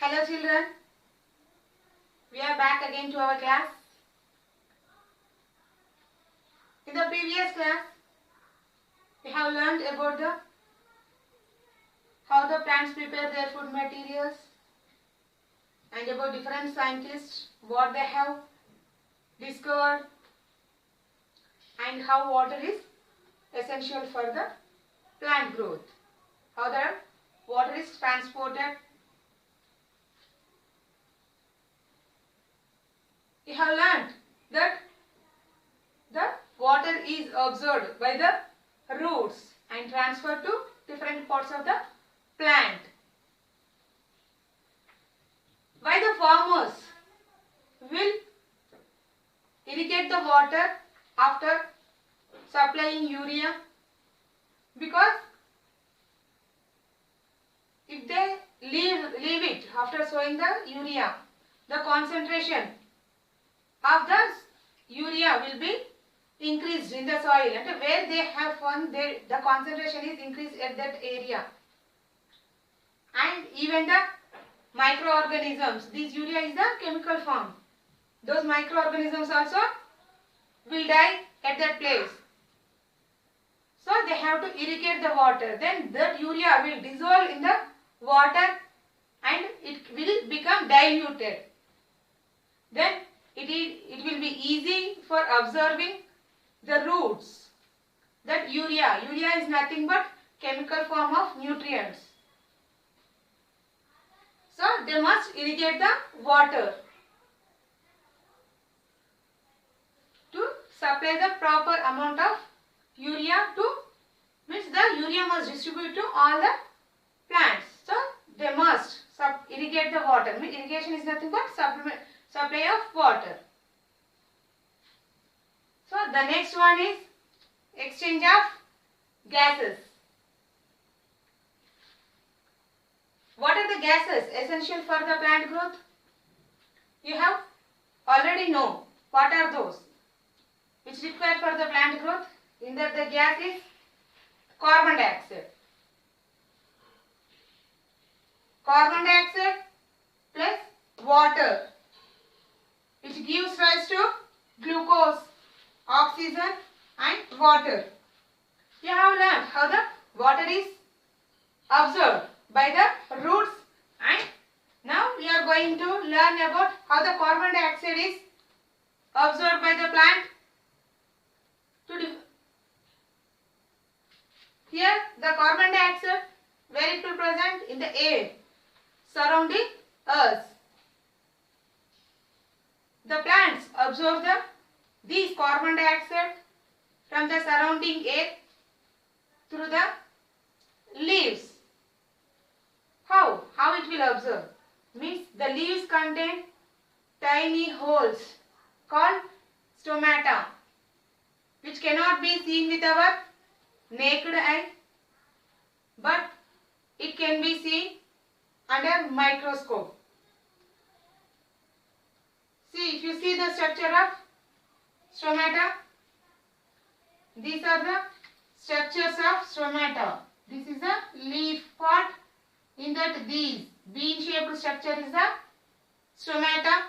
Hello children, we are back again to our class. In the previous class, we have learned about how the plants prepare their food materials and about different scientists, what they have discovered and how water is essential for the plant growth. How the water is transported. We have learned that the water is absorbed by the roots and transferred to different parts of the plant. Why the farmers will irrigate the water after supplying urea? Because if they leave it after sowing the urea, the concentration of the urea will be increased in the soil, and where they have found the concentration is increased at that area, and even the microorganisms, this urea is the chemical form, those microorganisms also will die at that place. So they have to irrigate the water, then that urea will dissolve in the water and it will become diluted. Then it will be easy for absorbing the roots. That urea is nothing but chemical form of nutrients. So they must irrigate the water to supply the proper amount of urea to, means the urea must distribute to all the plants. So they must irrigate the water. Irrigation is nothing but supply of water. So the next one is exchange of gases. What are the gases essential for the plant growth? You have already know what are those which required for the plant growth. In that the gas is carbon dioxide. Carbon dioxide plus water, which gives rise to glucose, oxygen and water. You have learned how the water is absorbed by the roots, and now we are going to learn about how the carbon dioxide is absorbed by the plant. Here the carbon dioxide, where it will present? In the air surrounding us. The plants absorb these carbon dioxide from the surrounding air through the leaves. How it will absorb? Means the leaves contain tiny holes called stomata, which cannot be seen with our naked eye, but it can be seen under microscope. See, if you see the structure of stomata, these are the structures of stomata. This is the leaf part. In that, these bean shaped structure is the stomata.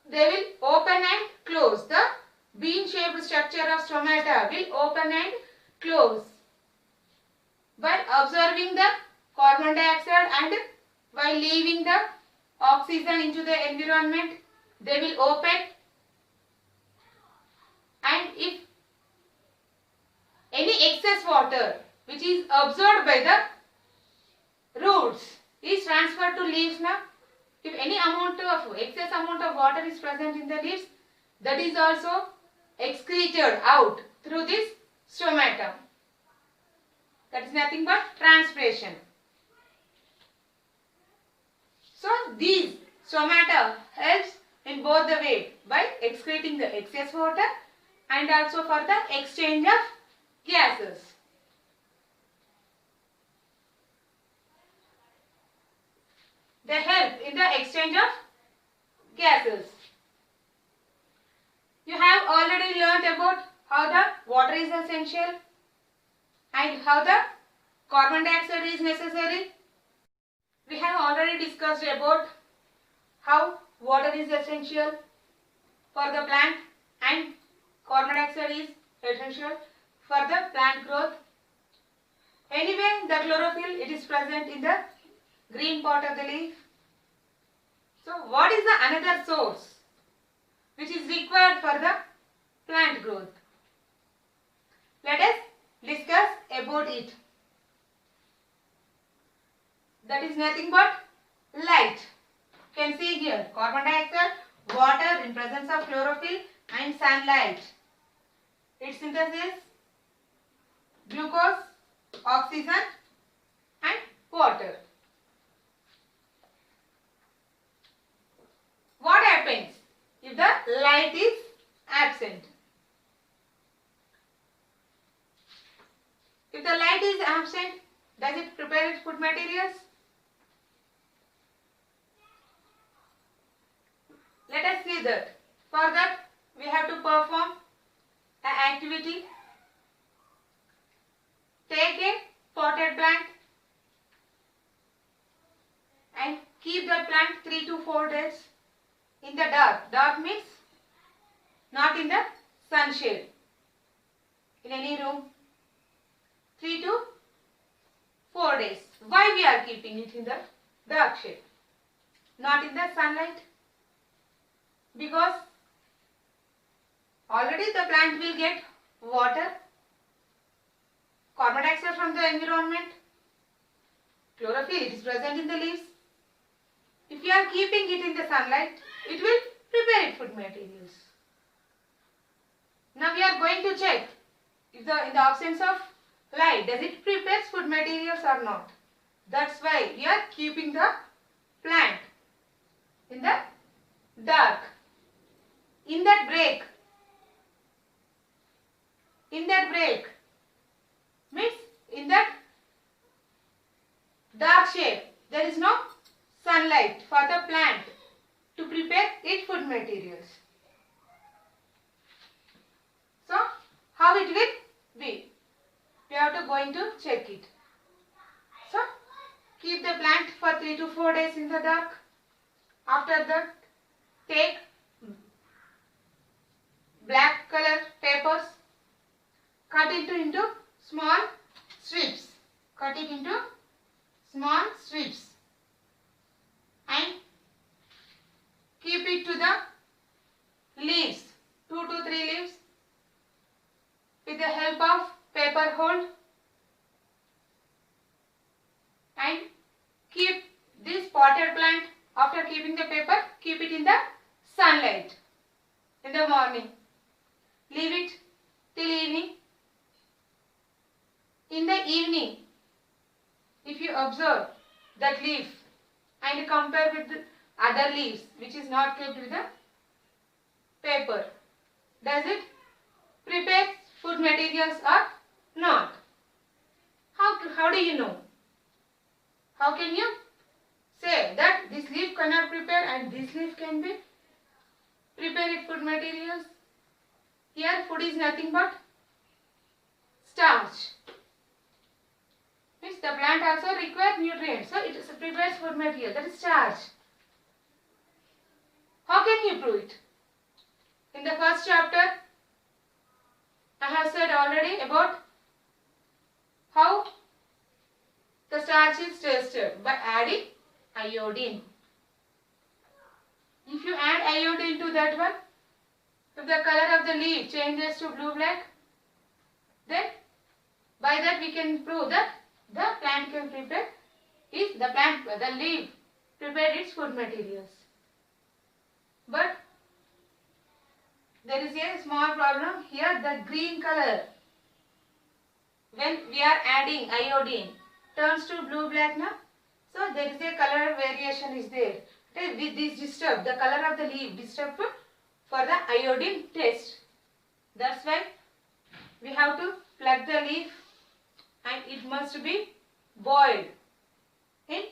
They will open and close. The bean shaped structure of stomata will open and close by absorbing the carbon dioxide, and by leaving the oxygen into the environment. They will open, and if any excess water which is absorbed by the roots is transferred to leaves now. If any excess amount of water is present in the leaves, that is also excreted out through this stomata. That is nothing but transpiration. So these stomata helps in both the way, by excreting the excess water and also for the exchange of gases. They help in the exchange of gases. You have already learnt about how the water is essential and how the carbon dioxide is necessary. We have already discussed about how water is essential for the plant and carbon dioxide is essential for the plant growth. Anyway, the chlorophyll, it is present in the green part of the leaf. So what is the another source which is required for the plant growth? Let us discuss about it. That is nothing but light. You can see here carbon dioxide, water in presence of chlorophyll and sunlight. Its synthesis, glucose, oxygen and water. What happens if the light is absent? If the light is absent, does it prepare its food materials? Let us see that. For that, we have to perform an activity. Take a potted plant and keep the plant 3 to 4 days in the dark. Dark means not in the sunshade. In any room. 3 to 4 days. Why we are keeping it in the dark shade? Not in the sunlight? Because already the plant will get water, carbon dioxide from the environment, chlorophyll, it is present in the leaves. If you are keeping it in the sunlight, it will prepare its food materials. Now we are going to check if in the absence of light, does it prepare food materials or not? That's why we are keeping the plant in the dark. In that break means in that dark shade, there is no sunlight for the plant to prepare its food materials. So how it will be? We have to going to check it. So keep the plant for 3 to 4 days in the dark. After that, take black color papers, cut it into small strips. Cut it into small strips and keep it to the leaves, 2 to 3 leaves, with the help of paper hold, and keep this potted plant. After keeping the paper, keep it in the sunlight in the morning. Leave it till evening. In the evening, if you observe that leaf and compare with the other leaves which is not kept with the paper, does it prepare food materials or not? How do you know? How can you say that this leaf cannot prepare and this leaf can be prepare its food materials? Here food is nothing but starch. Means the plant also requires nutrients. So it prepares food material, that is starch. How can you prove it? In the first chapter, I have said already about how the starch is tested by adding iodine. If you add iodine to that one, if the color of the leaf changes to blue-black, then by that we can prove that the plant can prepare the leaf prepare its food materials. But there is a small problem here. The green color, when we are adding iodine, turns to blue-black now. So there is a color variation is there. With this disturb, the color of the leaf disturbed for the iodine test. That's why we have to plug the leaf and it must be boiled in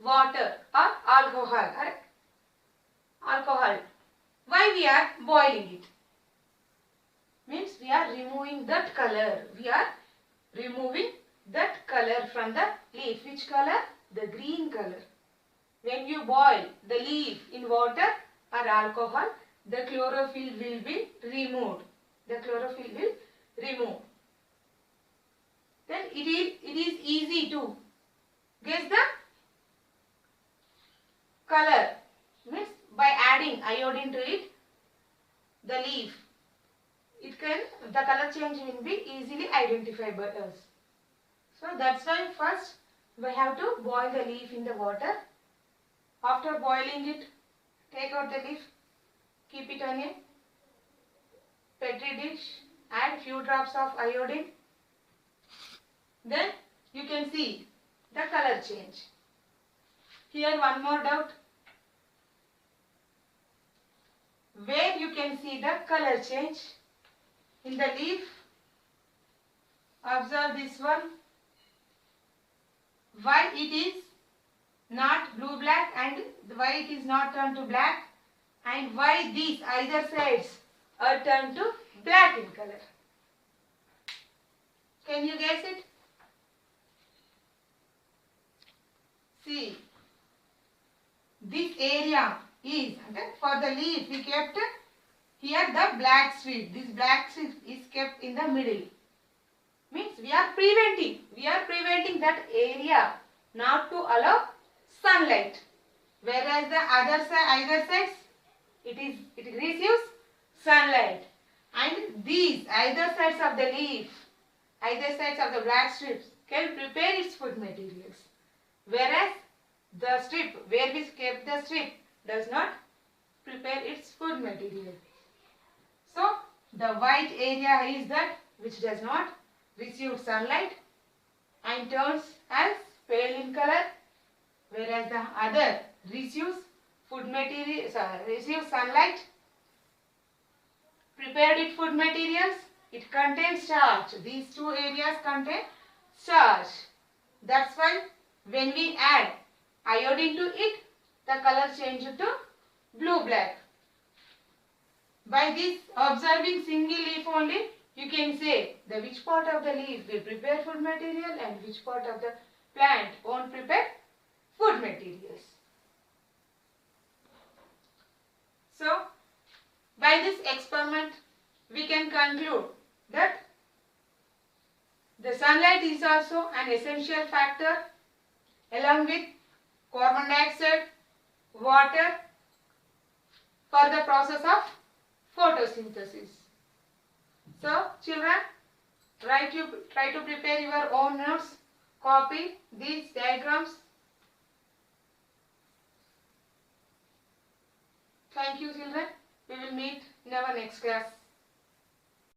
water or alcohol. Why we are boiling it? Means we are removing that color. We are removing that color from the leaf. Which color? the green color. When you boil the leaf in water or alcohol, the chlorophyll will be removed. The chlorophyll will remove. Then it is easy to guess the color. Means by adding iodine to it, the leaf, the color change will be easily identified by us. So that's why first we have to boil the leaf in the water. After boiling it, take out the leaf, keep it on a petri dish, add few drops of iodine. Then you can see the color change. Here one more doubt. Where you can see the color change in the leaf. Observe this one. Why it is not blue black and why it is not turned to black, and why these either sides are turned to black in color. Can you guess it? See, this area is, for the leaf we kept here the black strip. This black strip is kept in the middle. Means we are preventing that area not to allow sunlight. Whereas the other side, either sides, it receives sunlight. And these either sides of the leaf, either sides of the black strips can prepare its food materials. Whereas the strip, where we kept the strip, does not prepare its food material. So the white area is that which does not receive sunlight and turns as pale in color, whereas the other receives receives sunlight, prepared its food materials. It contains starch. These two areas contain starch. That's why when we add iodine to it, the color changes to blue-black. By this observing single leaf only, you can say the which part of the leaf will prepare food material and which part of the plant won't prepare food materials. So, by this experiment, we can conclude that the sunlight is also an essential factor along with carbon dioxide, water for the process of photosynthesis. So, children, try to prepare your own notes, copy these diagrams. Thank you, children. We will meet in our next class.